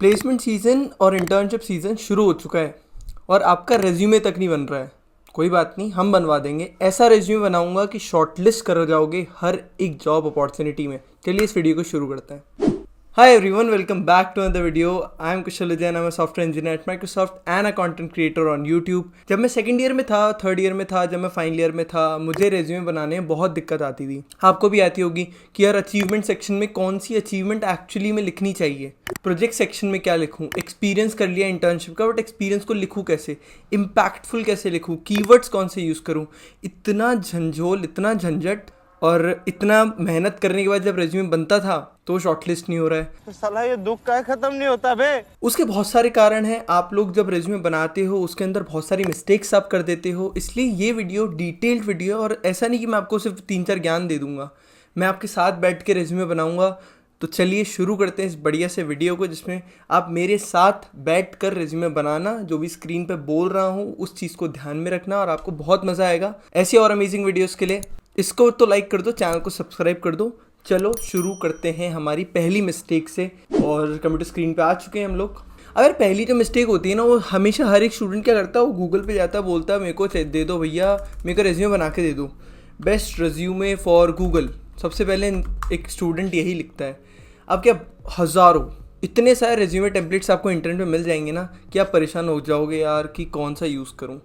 Placement season और internship season शुरू हो चुका है और आपका रेज्यूमे तक नहीं बन रहा है। कोई बात नहीं, हम बनवा देंगे। ऐसा रेज्यूमे बनाऊंगा कि शॉर्टलिस्ट कर जाओगे हर एक जॉब अपॉर्चुनिटी में। चलिए इस वीडियो को शुरू करते हैं। Hi everyone, welcome back to another video. I am Kushal Jain. I'm a software engineer at Microsoft and a content creator on YouTube. जब मैं सेकंड ईयर में था, थर्ड ईयर में था, जब मैं फाइनल ईयर में था, मुझे रेज्यूमे बनाने में बहुत दिक्कत आती थी। आपको भी आती होगी कि यार अचीवमेंट सेक्शन में कौन सी अचीवमेंट एक्चुअली में लिखनी चाहिए, प्रोजेक्ट सेक्शन में क्या लिखूँ, एक्सपीरियंस कर लिया इंटर्नशिप का, बट एक्सपीरियंस को लिखूँ कैसे, इम्पैक्टफुल कैसे लिखूँ, कीवर्ड्स कौन से यूज़ करूँ। इतना झंझोल, इतना झंझट और इतना मेहनत करने के बाद जब रेज्यूमे बनता था तो शॉर्टलिस्ट नहीं हो रहा है। तो साला ये दुख का खत्म नहीं होता बे। उसके बहुत सारे कारण हैं। आप लोग जब रेज्यूमे बनाते हो उसके अंदर बहुत सारी मिस्टेक्स आप कर देते हो, इसलिए ये वीडियो डिटेल्ड वीडियो। और ऐसा नहीं कि मैं आपको सिर्फ 3-4 ज्ञान दे दूंगा, मैं आपके साथ बैठ के रेज्यूमे बनाऊंगा। तो चलिए शुरू करते हैं इस बढ़िया से वीडियो को, जिसमें आप मेरे साथ बैठ कर रेज्यूमे बनाना, जो भी स्क्रीन पे बोल रहा हूँ उस चीज़ को ध्यान में रखना और आपको बहुत मज़ा आएगा। ऐसी और अमेजिंग वीडियोज़ के लिए इसको तो लाइक कर दो, चैनल को सब्सक्राइब कर दो। चलो शुरू करते हैं हमारी पहली मिस्टेक से। और कंप्यूटर स्क्रीन पे आ चुके हैं हम लोग। अगर पहली जो मिस्टेक होती है ना, वो हमेशा हर एक स्टूडेंट क्या करता है, वो गूगल पे जाता है, बोलता है मेरे को दे दो भैया, मेरे को रेज्यूमे बना के दे दो, बेस्ट रेज्यूमे फॉर गूगल। सबसे पहले एक स्टूडेंट यही लिखता है। अब क्या हज़ारों इतने सारे रेज्यूमे टेम्पलेट्स आपको इंटरनेट पे मिल जाएंगे ना कि आप परेशान हो जाओगे यार कि कौन सा यूज़ करूँ।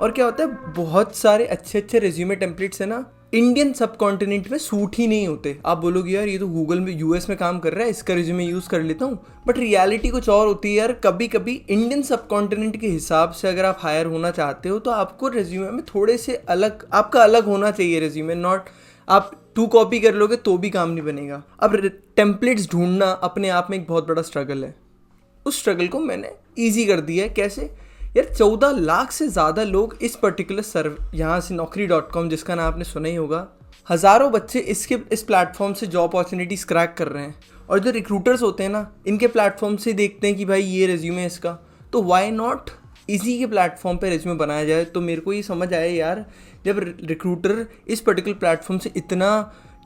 और क्या होता है, बहुत सारे अच्छे अच्छे रेज्यूमे टेम्पलेट्स है ना, इंडियन सब कॉन्टिनेंट में सूट ही नहीं होते। आप बोलोगे यार ये तो गूगल में यूएस में काम कर रहा है, इसका रेज्यूमे यूज़ कर लेता हूँ, बट रियलिटी कुछ और होती है यार। कभी कभी इंडियन सब कॉन्टिनेंट के हिसाब से अगर आप हायर होना चाहते हो तो आपको रेज्यूमे में थोड़े से अलग, आपका अलग होना चाहिए रेज्यूमे। नॉट आप 2 कॉपी कर लोगे तो भी काम नहीं बनेगा। अब टेम्पलेट्स ढूंढना अपने आप में एक बहुत बड़ा स्ट्रगल है। उस स्ट्रगल को मैंने ईजी कर दिया है। कैसे यार, 14 लाख से ज़्यादा लोग इस पर्टिकुलर यहाँ से naukri.com, जिसका नाम आपने सुना ही होगा, हज़ारों बच्चे इस प्लेटफॉर्म से जॉब अपॉर्चुनिटीज़ क्रैक कर रहे हैं। और जो रिक्रूटर्स होते हैं ना, इनके प्लेटफॉर्म से देखते हैं कि भाई ये रेज्यूमे है इसका, तो वाई नॉट इसी के प्लेटफॉर्म पे रेज्यूमे बनाया जाए। तो मेरे को ये समझ आया यार, जब रिक्रूटर इस पर्टिकुलर प्लेटफॉर्म से इतना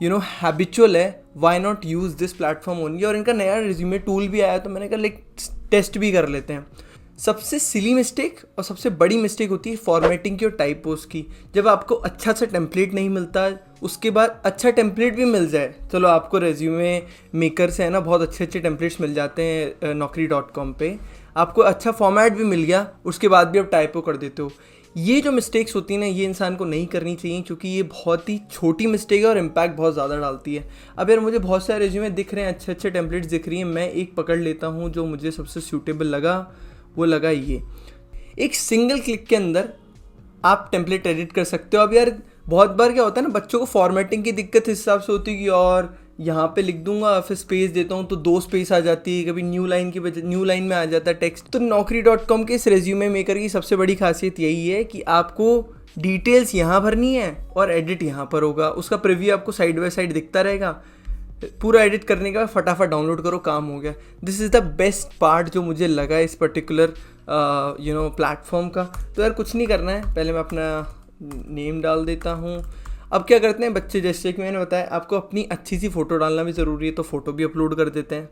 हैबिचुअल है, why not use this platform only. और इनका नया रेज्यूमे टूल भी आया तो मैंने कहा लाइक टेस्ट भी कर लेते हैं। सबसे सिली मिस्टेक और सबसे बड़ी मिस्टेक होती है फॉर्मेटिंग की और टाइपोस की। जब आपको अच्छा सा टेम्पलेट नहीं मिलता, उसके बाद अच्छा टेम्पलेट भी मिल जाए, चलो आपको रेज्यूमे मेकर से है ना बहुत अच्छे अच्छे टेम्पलेट्स मिल जाते हैं naukri.com पे, आपको अच्छा फॉर्मेट भी मिल गया, उसके बाद भी आप टाइपो कर देते हो। ये जो मिस्टेक्स होती हैं ना, ये इंसान को नहीं करनी चाहिए, क्योंकि ये बहुत ही छोटी मिस्टेक है और इम्पैक्ट बहुत ज़्यादा डालती है। अब यार मुझे बहुत सारे रेज्यूमे दिख रहे हैं, अच्छे अच्छे टेम्पलेट्स दिख रही हैं, मैं एक पकड़ लेता हूँ जो मुझे सबसे सूटेबल लगा, वो लगा ये। एक सिंगल क्लिक के अंदर आप टेम्पलेट एडिट कर सकते हो। अब यार बहुत बार क्या होता है ना, बच्चों को फॉर्मेटिंग की दिक्कत इस हिसाब से होती है कि और यहाँ पे लिख दूंगा, फिर स्पेस देता हूँ तो 2 स्पेस आ जाती है, कभी न्यू लाइन की वजह न्यू लाइन में आ जाता है टेक्स्ट। तो naukri.com के इस रेज्यूमे मेकर की सबसे बड़ी खासियत यही है कि आपको डिटेल्स यहाँ भरनी है और एडिट यहाँ पर होगा। उसका प्रीव्यू आपको साइड बाय साइड दिखता रहेगा। पूरा एडिट करने के बाद फटाफट डाउनलोड करो, काम हो गया। This is the best part जो मुझे लगा इस पर्टिकुलर प्लेटफॉर्म का। तो यार कुछ नहीं करना है, पहले मैं अपना नेम डाल देता हूँ। अब क्या करते हैं बच्चे, जैसे कि मैंने बताया आपको अपनी अच्छी सी फ़ोटो डालना भी ज़रूरी है, तो फ़ोटो भी अपलोड कर देते हैं।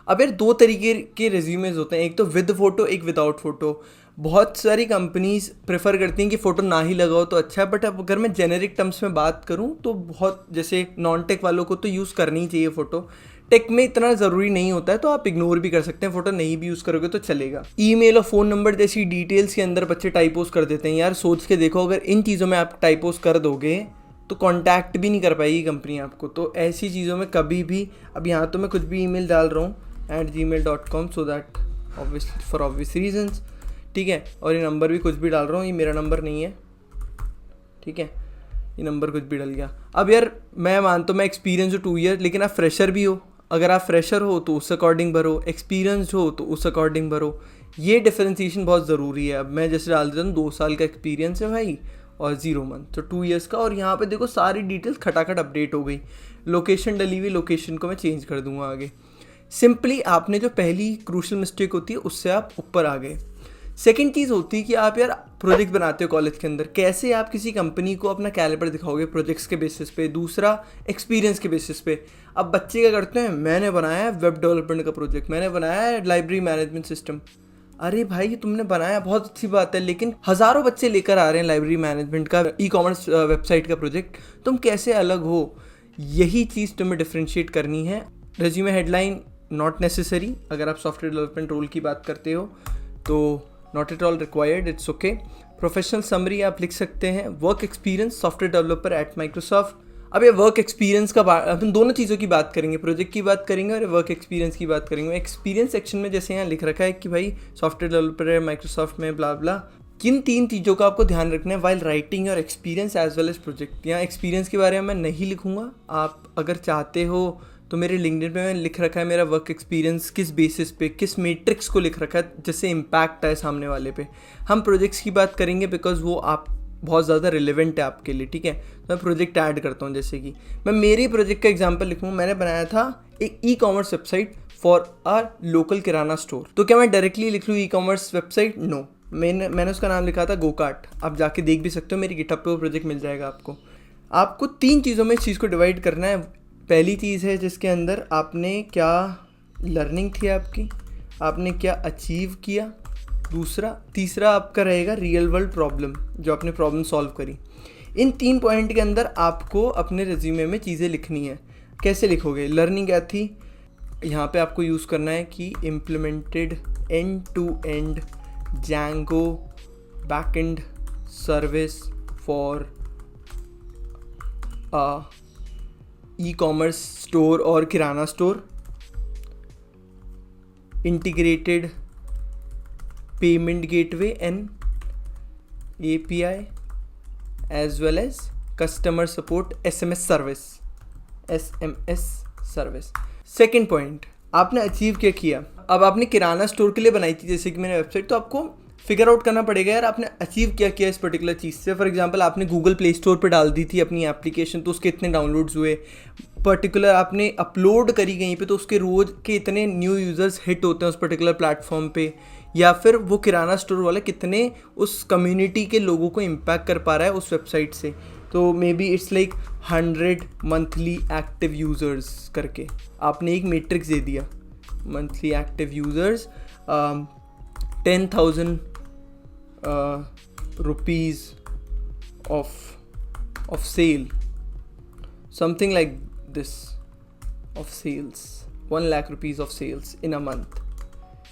अब यार 2 तरीके के रेज्यूमेज होते हैं, एक तो विद फ़ोटो, एक विदाउट फ़ोटो। बहुत सारी कंपनीज प्रेफर करती हैं कि फ़ोटो ना ही लगाओ तो अच्छा है, बट अब अगर मैं जेनेरिक टर्म्स में बात करूं तो बहुत, जैसे नॉन टेक वालों को तो यूज़ करनी ही चाहिए फ़ोटो। टेक में इतना ज़रूरी नहीं होता है, तो आप इग्नोर भी कर सकते हैं, फ़ोटो नहीं भी यूज़ करोगे तो चलेगा। ईमेल और फ़ोन नंबर जैसी डिटेल्स के अंदर बच्चे टाइपोस कर देते हैं। यार सोच के देखो, अगर इन चीज़ों में आप टाइपोस कर दोगे तो कांटेक्ट भी नहीं कर पाएगी कंपनी आपको। तो ऐसी चीज़ों में कभी भी, अब यहाँ तो मैं कुछ भी ईमेल डाल रहा हूँ @gmail.com, so that obviously for obvious reasons, ठीक है। और ये नंबर भी कुछ भी डाल रहा हूँ, ये मेरा नंबर नहीं है, ठीक है, ये नंबर कुछ भी डल गया। अब यार मैं मानता हूँ मैं एक्सपीरियंस हो 2 ईयर, लेकिन आप फ्रेशर भी हो। अगर आप फ्रेशर हो तो उस अकॉर्डिंग भरो, एक्सपीरियंस हो तो उस अकॉर्डिंग भरो। ये डिफरेंशिएशन बहुत ज़रूरी है। अब मैं जैसे डाल देता हूँ 2 साल का एक्सपीरियंस है भाई और 0 मंथ, तो 2 ईयर्स का। और यहाँ पे देखो सारी डिटेल्स खटाखट अपडेट हो गई। लोकेशन डली हुई, लोकेशन को मैं चेंज कर दूंगा आगे। सिंपली आपने जो पहली क्रूशल मिस्टेक होती है उससे आप ऊपर आ गए। सेकंड चीज़ होती है कि आप यार प्रोजेक्ट बनाते हो कॉलेज के अंदर, कैसे आप किसी कंपनी को अपना कैलिबर दिखाओगे प्रोजेक्ट्स के बेसिस पे, दूसरा एक्सपीरियंस के बेसिस पे। अब बच्चे क्या करते हैं, मैंने बनाया है वेब डेवलपमेंट का प्रोजेक्ट, मैंने बनाया है लाइब्रेरी मैनेजमेंट सिस्टम। अरे भाई तुमने बनाया बहुत अच्छी बात है, लेकिन हज़ारों बच्चे लेकर आ रहे हैं लाइब्रेरी मैनेजमेंट का, ई कॉमर्स वेबसाइट का प्रोजेक्ट, तुम कैसे अलग हो? यही चीज़ तुम्हें डिफ्रेंशिएट करनी है। रेज्यूमे हेडलाइन नॉट नेसेसरी, अगर आप सॉफ्टवेयर डेवलपमेंट रोल की बात करते हो तो not at all required, it's okay. Professional summary आप लिख सकते हैं, work experience software developer at Microsoft. अब ये वर्क एक्सपीरियंस का हम दोनों चीज़ों की बात करेंगे, प्रोजेक्ट की बात करेंगे और वर्क एक्सपीरियंस की बात करेंगे। एक्सपीरियंस सेक्शन में जैसे यहाँ लिख रखा है कि भाई सॉफ्टवेयर डेवलपर है माइक्रोसॉफ्ट में, ब्ला ब्ला, किन 3 चीज़ों का आपको ध्यान रखना है while writing your experience as well as project. यहाँ एक्सपीरियंस के बारे में मैं नहीं लिखूंगा, आप अगर चाहते हो तो मेरे लिंक्डइन पे मैंने लिख रखा है मेरा वर्क एक्सपीरियंस किस बेसिस पे, किस मैट्रिक्स को लिख रखा है जिससे इम्पैक्ट आए सामने वाले पे। हम प्रोजेक्ट्स की बात करेंगे बिकॉज वो आप बहुत ज़्यादा रिलेवेंट है आपके लिए, ठीक है। तो मैं प्रोजेक्ट ऐड करता हूँ, जैसे कि मैं मेरे प्रोजेक्ट का एग्जांपल लिखूँ। मैंने बनाया था एक e-commerce website for our local kirana store. तो क्या मैं डायरेक्टली लिख लूँ ई कॉमर्स वेबसाइट? नो, मैंने उसका नाम लिखा था गोकार्ट। आप जाके देख भी सकते हो, मेरी गिटहब पे वो प्रोजेक्ट मिल जाएगा आपको। आपको 3 चीज़ों में इस चीज़ को डिवाइड करना है। पहली चीज़ है जिसके अंदर आपने क्या लर्निंग थी आपकी, आपने क्या अचीव किया, तीसरा आपका रहेगा रियल वर्ल्ड प्रॉब्लम, जो आपने प्रॉब्लम सॉल्व करी। इन 3 पॉइंट के अंदर आपको अपने रिज्यूमे में चीज़ें लिखनी है। कैसे लिखोगे? लर्निंग क्या थी, यहाँ पे आपको यूज़ करना है कि implemented end to end Django backend service for e-commerce store और kirana store, integrated payment gateway and API as well as customer support SMS service। Second point, आपने अचीव क्या किया। अब आपने किराना स्टोर के लिए बनाई थी जैसे कि मैंने वेबसाइट, तो आपको फिगर आउट करना पड़ेगा यार आपने अचीव क्या किया इस पर्टिकुलर चीज़ से। फॉर एग्जांपल आपने गूगल प्ले स्टोर पे डाल दी थी अपनी एप्लीकेशन, तो उसके इतने डाउनलोड्स हुए। पर्टिकुलर आपने अपलोड करी कहीं पे, तो उसके रोज़ के इतने न्यू यूज़र्स हिट होते हैं उस पर्टिकुलर प्लेटफॉर्म पे। या फिर वो किराना स्टोर वाला कितने उस कम्युनिटी के लोगों को इम्पैक्ट कर पा रहा है उस वेबसाइट से। तो may be it's like 100 monthly active users करके आपने एक मैट्रिक्स दे दिया, monthly active users 10,000 rupees of sale, something like this, of sales, 1 lakh rupees of sales in a month,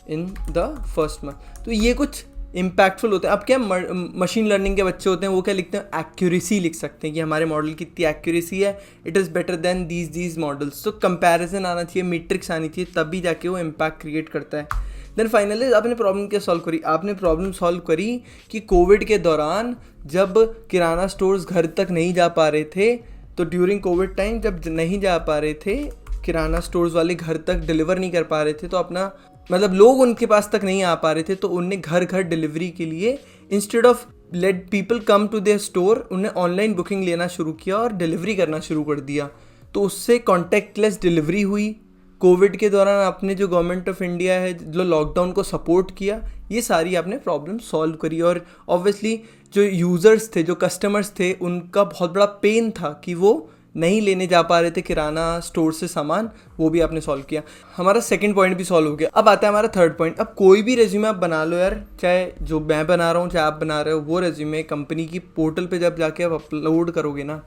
in the first month। तो ये कुछ impactful होते हैं। अब क्या मशीन लर्निंग के बच्चे होते हैं, वो क्या लिखते हैं, एक्यूरेसी लिख सकते हैं कि हमारे मॉडल की इतनी एक्यूरेसी है, it is better than these models. तो कंपैरिजन आना चाहिए, मैट्रिक्स आनी चाहिए, तभी जाके वो इम्पैक्ट क्रिएट करता है। देन फाइनली आपने प्रॉब्लम क्या सॉल्व करी, आपने प्रॉब्लम सॉल्व करी कि कोविड के दौरान जब किराना स्टोर्स घर तक नहीं जा पा रहे थे, तो ड्यूरिंग कोविड टाइम जब नहीं जा पा रहे थे, किराना स्टोर्स वाले घर तक डिलीवर नहीं कर पा रहे थे, तो अपना मतलब लोग उनके पास तक नहीं आ पा रहे थे, तो उनने घर घर डिलीवरी के लिए instead of let people come to their store, उन्हें ऑनलाइन बुकिंग लेना शुरू किया और डिलीवरी करना शुरू कर दिया। तो उससे कॉन्टैक्टलेस डिलीवरी हुई। कोविड के दौरान आपने जो गवर्नमेंट ऑफ इंडिया है जो लॉकडाउन को सपोर्ट किया, ये सारी आपने प्रॉब्लम सॉल्व करी। और ऑब्वियसली जो यूज़र्स थे, जो कस्टमर्स थे, उनका बहुत बड़ा पेन था कि वो नहीं लेने जा पा रहे थे किराना स्टोर से सामान, वो भी आपने सॉल्व किया। हमारा सेकंड पॉइंट भी सॉल्व हो गया। अब आता है हमारा थर्ड पॉइंट। अब कोई भी रेज्यूमे आप बना लो यार, चाहे जो मैं बना रहा हूँ चाहे आप बना रहे हो, वो रेज्यूमे कंपनी की पोर्टल पे जब जाके आप अपलोड करोगे ना,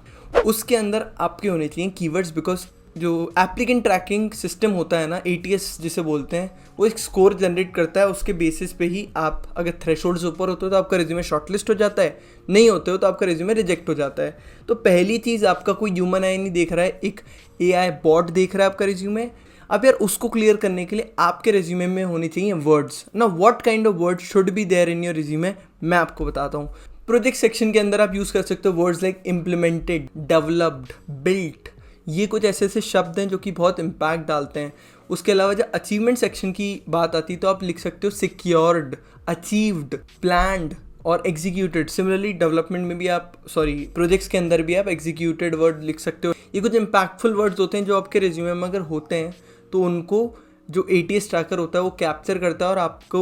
उसके अंदर आपके होने चाहिए कीवर्ड्स। बिकॉज जो एप्लीकेंट ट्रैकिंग सिस्टम होता है ना, ATS जिसे बोलते हैं, वो एक स्कोर जनरेट करता है। उसके बेसिस पे ही आप अगर थ्रेशोल्ड से ऊपर होते हो तो आपका रिज्यूमे शॉर्टलिस्ट हो जाता है, नहीं होते हो तो आपका रिज्यूमे रिजेक्ट हो जाता है। तो पहली चीज़, आपका कोई ह्यूमन आई नहीं देख रहा है, एक AI बॉट देख रहा है आपका रिज्यूमे। अब यार उसको क्लियर करने के लिए आपके रिज्यूमे में होने चाहिए वर्ड्स ना। What kind of word should be there in your resume, मैं आपको बताता हूँ। प्रोजेक्ट सेक्शन के अंदर आप यूज़ कर सकते हो words like implemented, developed, built. ये कुछ ऐसे ऐसे शब्द हैं जो कि बहुत इम्पैक्ट डालते हैं। उसके अलावा जब अचीवमेंट सेक्शन की बात आती है तो आप लिख सकते हो सिक्योर्ड, अचीव्ड, प्लान्ड और एग्जीक्यूटेड। सिमिलरली डेवलपमेंट में भी आप प्रोजेक्ट्स के अंदर भी आप एग्जीक्यूटेड वर्ड लिख सकते हो। ये कुछ इम्पैक्टफुल वर्ड्स होते हैं जो आपके रिज्यूमे में अगर होते हैं तो उनको जो ATS ट्रैकर होता है वो कैप्चर करता है और आपको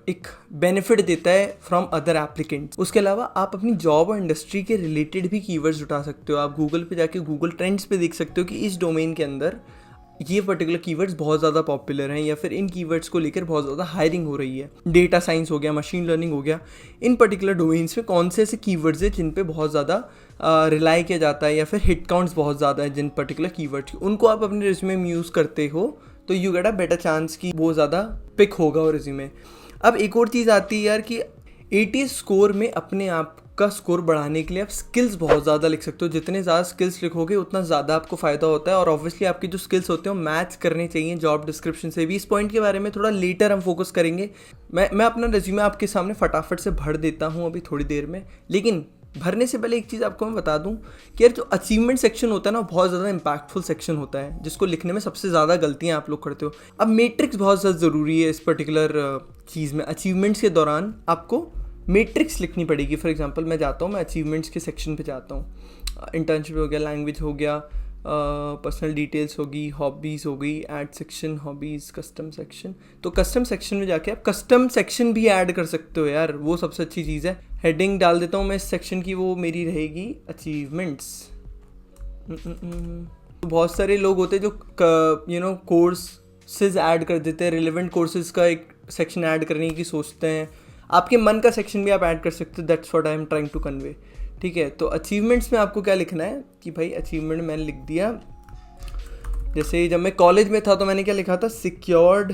एक बेनिफिट देता है फ्रॉम अदर एप्लीकेंट्स। उसके अलावा आप अपनी जॉब और इंडस्ट्री के रिलेटेड भी कीवर्ड्स उठा सकते हो। आप गूगल पे जाके गूगल ट्रेंड्स पे देख सकते हो कि इस डोमेन के अंदर ये पर्टिकुलर कीवर्ड्स बहुत ज़्यादा पॉपुलर हैं या फिर इन कीवर्ड्स को लेकर बहुत ज़्यादा हायरिंग हो रही है। डेटा साइंस हो गया, मशीन लर्निंग हो गया, इन पर्टिकुलर डोमेन्स में कौन से ऐसे कीवर्ड्स हैं जिन पे बहुत ज़्यादा रिलाई किया जाता है या फिर हिट काउंट्स बहुत ज़्यादा है जिन पर्टिकुलर कीवर्ड्स, उनको आप अपने रिज्यूमे में यूज़ करते हो तो you get a better chance कि वो ज़्यादा पिक होगा और रिज्यूमे। अब एक और चीज़ आती है यार कि ATS स्कोर में अपने आप का स्कोर बढ़ाने के लिए आप स्किल्स बहुत ज़्यादा लिख सकते हो। जितने ज़्यादा स्किल्स लिखोगे उतना ज़्यादा आपको फ़ायदा होता है और ऑब्वियसली आपकी जो स्किल्स होते हैं वो मैच करने चाहिए जॉब डिस्क्रिप्शन से भी। इस पॉइंट के बारे में थोड़ा लेटर हम फोकस करेंगे। मैं अपना रिज्यूमे आपके सामने फटाफट से भर देता हूँ अभी थोड़ी देर में, लेकिन भरने से पहले एक चीज़ आपको मैं बता दूं कि यार जो अचीवमेंट सेक्शन होता है ना बहुत ज़्यादा इंपैक्टफुल सेक्शन होता है जिसको लिखने में सबसे ज़्यादा गलतियां आप लोग करते हो। अब मैट्रिक्स बहुत ज़्यादा ज़रूरी है इस पर्टिकुलर चीज़ में। अचीवमेंट्स के दौरान आपको मैट्रिक्स लिखनी पड़ेगी। फॉर एग्जांपल मैं जाता हूँ, मैं अचीवमेंट्स के सेक्शन पे जाता हूँ। इंटर्नशिप हो गया, लैंग्वेज हो गया, पर्सनल डिटेल्स होगी, हॉबीज़ हो गई, add section, hobbies, custom section. तो कस्टम सेक्शन में जाके आप कस्टम सेक्शन भी ऐड कर सकते हो यार, वो सबसे अच्छी चीज़ है। हेडिंग डाल देता हूँ मैं इस सेक्शन की, वो मेरी रहेगी अचीवमेंट्स। बहुत सारे लोग होते हैं जो कोर्सेज ऐड कर देते हैं, रिलेवेंट कोर्सेज का एक सेक्शन ऐड करने की सोचते हैं। आपके मन का सेक्शन भी आप ऐड कर सकते हो, that's what I am trying to convey. ठीक है, तो अचीवमेंट्स में आपको क्या लिखना है कि भाई अचीवमेंट मैंने लिख दिया। जैसे जब मैं कॉलेज में था तो मैंने क्या लिखा था, secured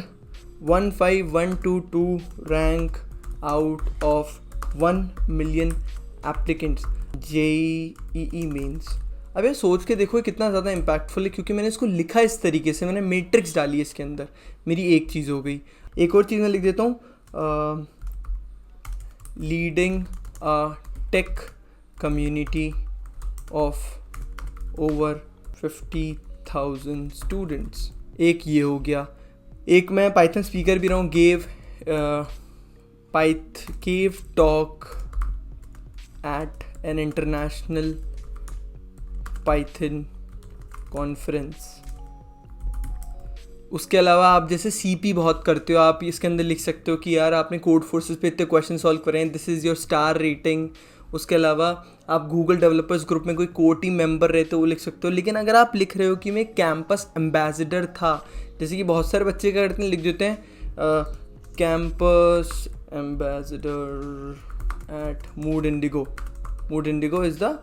15122 rank out of 1 million applicants JEE mains. अब ये सोच के देखो कितना ज़्यादा इम्पैक्टफुल है क्योंकि मैंने इसको लिखा इस तरीके से, मैंने मैट्रिक्स डाली है इसके अंदर। मेरी एक चीज़ हो गई। एक और चीज़ मैं लिख देता हूँ, leading take community of over 50,000 students. एक ये हो गया। एक मैं पाइथन स्पीकर भी रहा हूँ, gave talk eight an international Python conference. उसके अलावा आप जैसे CP बहुत करते हो, आप इसके अंदर लिख सकते हो कि यार आपने कोड फोर्सेस पे इतने क्वेश्चन सॉल्व करे हैं, this is your star rating. उसके अलावा आप गूगल डेवलपर्स ग्रुप में कोई कोर टीम मेंबर रहते हो वो लिख सकते हो। लेकिन अगर आप लिख रहे हो कि मैं कैंपस एम्बेसडर था, जैसे कि बहुत सारे बच्चे क्या करते हैं, लिख देते हैं campus ambassador eight mood Indigo. Mood Indigo is the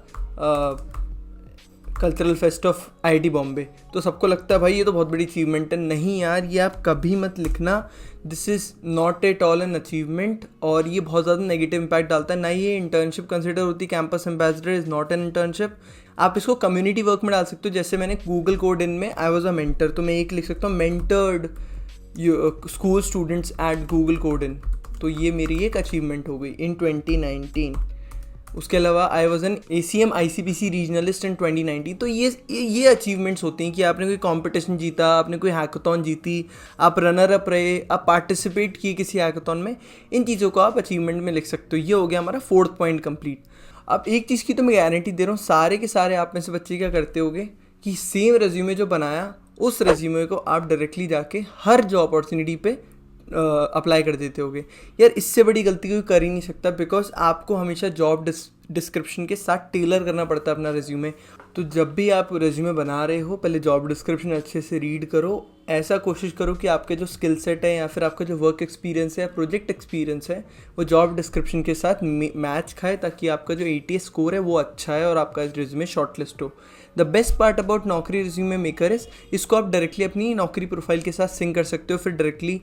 cultural fest of IIT Bombay. तो सबको लगता है भाई ये तो बहुत बड़ी अचीवमेंट है। नहीं यार, ये आप कभी मत लिखना, this is not at all an achievement और ये बहुत ज़्यादा नेगेटिव इंपैक्ट डालता है। ना ये इंटर्नशिप कंसिडर होती, campus ambassador is not an internship. आप इसको कम्युनिटी वर्क में डाल सकते हो। जैसे मैंने गूगल कोड इन में आई वॉज अ मेंटर, तो मैं एक लिख सकता हूँ mentored school students at Google code in. तो ये मेरी एक अचीवमेंट हो गई इन 2019। उसके अलावा I was an ACM ICPC रीजनलिस्ट इन 2019। तो ये अचीवमेंट्स होती हैं कि आपने कोई कंपटीशन जीता, आपने कोई हैकाथॉन जीती, आप रनर अप रहे, आप पार्टिसिपेट किए किसी हैकाथॉन में। इन चीज़ों को आप अचीवमेंट में लिख सकते हो। ये हो गया हमारा 4th पॉइंट कंप्लीट। अब एक चीज़ की तो मैं गारंटी दे रहा हूँ, सारे के सारे आप में से बच्चे क्या करते होगे कि सेम रेज्यूमे जो बनाया उस रेज्यूमे को आप डायरेक्टली जाके हर जॉब अपॉर्चुनिटी पे अप्लाई कर देते होगे। यार इससे बड़ी गलती कोई कर ही नहीं सकता, बिकॉज आपको हमेशा जॉब डिस्क्रिप्शन के साथ टेलर करना पड़ता है अपना रेज्यूमे। तो जब भी आप रेज्यूमे बना रहे हो पहले जॉब डिस्क्रिप्शन अच्छे से रीड करो। ऐसा कोशिश करो कि आपके जो स्किल सेट है या फिर आपका जो वर्क एक्सपीरियंस है या प्रोजेक्ट एक्सपीरियंस है वो जॉब डिस्क्रिप्शन के साथ मैच खाए, ताकि आपका जो ATS स्कोर है वो अच्छा है और आपका रेज्यूमे शॉर्टलिस्ट हो। द बेस्ट पार्ट अबाउट नौकरी रेज्यूमे मेकर इस इसको आप डायरेक्टली अपनी नौकरी प्रोफाइल के साथ सिंक कर सकते हो। फिर डायरेक्टली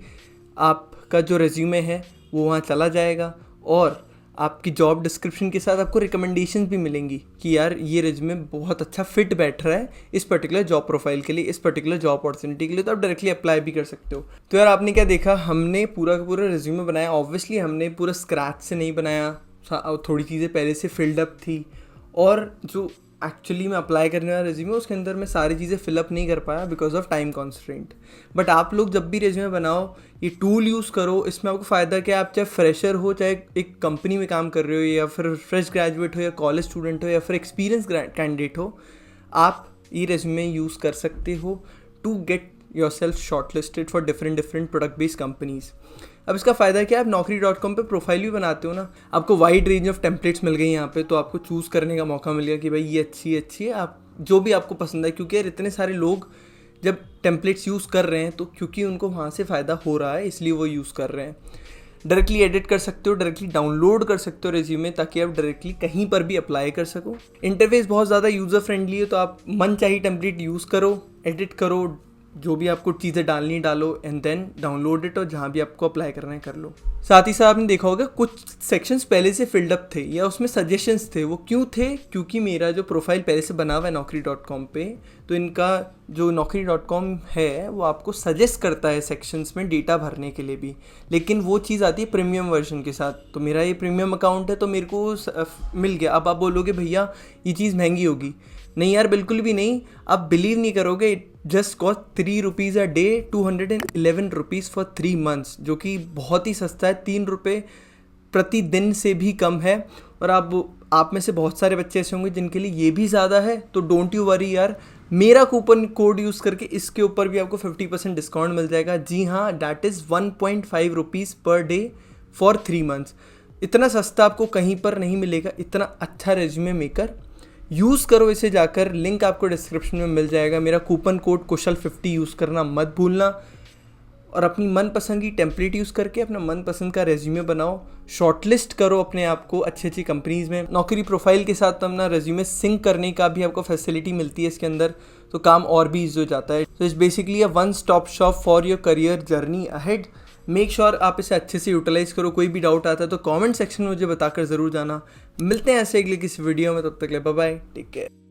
आपका जो रेज्यूमे है वो वहाँ चला जाएगा और आपकी जॉब डिस्क्रिप्शन के साथ आपको रिकमेंडेशन भी मिलेंगी कि यार ये रेज्यूमे बहुत अच्छा फिट बैठ रहा है इस पर्टिकुलर जॉब प्रोफाइल के लिए, इस पर्टिकुलर जॉब अपॉर्चुनिटी के लिए। तो आप डायरेक्टली अप्लाई भी कर सकते हो। तो यार आपने क्या देखा, हमने पूरा का पूरा रेज्यूमे बनाया। ऑब्वियसली हमने पूरा स्क्रैच से नहीं बनाया, थोड़ी चीज़ें पहले से फिल्ड अप थी और जो एक्चुअली मैं अप्लाई करने वाला रेज्यूमे उसके अंदर मैं सारी चीज़ें फिलअप नहीं कर पाया because of time constraint. But आप लोग जब भी रेज्यूमे बनाओ ये टूल यूज़ करो। इसमें आपको फ़ायदा क्या, आप चाहे फ्रेशर हो, चाहे एक कंपनी में काम कर रहे हो, या फिर फ्रेश ग्रेजुएट हो, या कॉलेज स्टूडेंट हो, या फिर एक्सपीरियंस कैंडिडेट हो, आप ये रेज्यूमे यूज़ कर सकते हो to get yourself shortlisted for different product based companies. अब इसका फ़ायदा क्या है, आप naukri.com पे प्रोफाइल भी बनाते हो ना, आपको वाइड रेंज ऑफ टेम्पलेट्स मिल गई यहाँ पे, तो आपको चूज़ करने का मौका मिल गया कि भाई ये अच्छी है, आप जो भी आपको पसंद है। क्योंकि यार इतने सारे लोग जब टेम्पलेट्स यूज़ कर रहे हैं तो क्योंकि उनको वहाँ से फ़ायदा हो रहा है इसलिए वो यूज़ कर रहे हैं। डायरेक्टली एडिट कर सकते हो, डायरेक्टली डाउनलोड कर सकते हो रेज्यूमे, ताकि आप डायरेक्टली कहीं पर भी अप्लाई कर सको। इंटरफेस बहुत ज़्यादा यूज़र फ्रेंडली है, तो आप मन चाहिए टेम्पलेट यूज़ करो, एडिट करो, जो भी आपको चीज़ें डालनी डालो एंड देन डाउनलोड इट, और जहाँ भी आपको अप्लाई करना है कर लो। साथ ही साथ आपने देखा होगा कुछ सेक्शंस पहले से फिल्ड अप थे या उसमें सजेशंस थे। वो क्यों थे? क्योंकि मेरा जो प्रोफाइल पहले से बना हुआ है naukri.com पे, तो इनका जो naukri.com है वो आपको सजेस्ट करता है सेक्शंस में डेटा भरने के लिए भी, लेकिन वो चीज़ आती है प्रीमियम वर्जन के साथ। तो मेरा ये प्रीमियम अकाउंट है तो मेरे को मिल गया। अब आप बोलोगे भैया ये चीज़ महंगी होगी, नहीं यार बिल्कुल भी नहीं। आप बिलीव नहीं करोगे, it just cost 3 rupees a day, 211 rupees for 3 months, जो कि बहुत ही सस्ता है, 3 रुपये प्रतिदिन से भी कम है। और आप में से बहुत सारे बच्चे ऐसे होंगे जिनके लिए ये भी ज़्यादा है, तो डोंट यू वरी यार, मेरा कूपन कोड यूज़ करके इसके ऊपर भी आपको 50% डिस्काउंट मिल जाएगा। जी हाँ, that is 1.5 rupees per day for 3 months. इतना सस्ता आपको कहीं पर नहीं मिलेगा, इतना अच्छा रेज्यूमे मेकर। यूज़ करो इसे जाकर, लिंक आपको डिस्क्रिप्शन में मिल जाएगा। मेरा कूपन कोड kushal50 यूज़ करना मत भूलना, और अपनी मनपसंद की टेम्पलेट यूज़ करके अपना मनपसंद का रेज्यूमे बनाओ, शॉर्टलिस्ट करो अपने आप को अच्छी कंपनीज़ में। नौकरी प्रोफाइल के साथ अपना रेज्यूमे सिंक करने का भी आपको फैसिलिटी मिलती है इसके अंदर, तो काम और भी ईजी हो जाता है। तो it's basically a one stop shop for your career journey ahead. Make sure आप इसे अच्छे से यूटिलाइज़ करो। कोई भी डाउट आता है तो कमेंट सेक्शन में मुझे बताकर ज़रूर जाना। मिलते हैं ऐसे अगले किसी वीडियो में, तब तक के लिए बाय बाय, टेक केयर।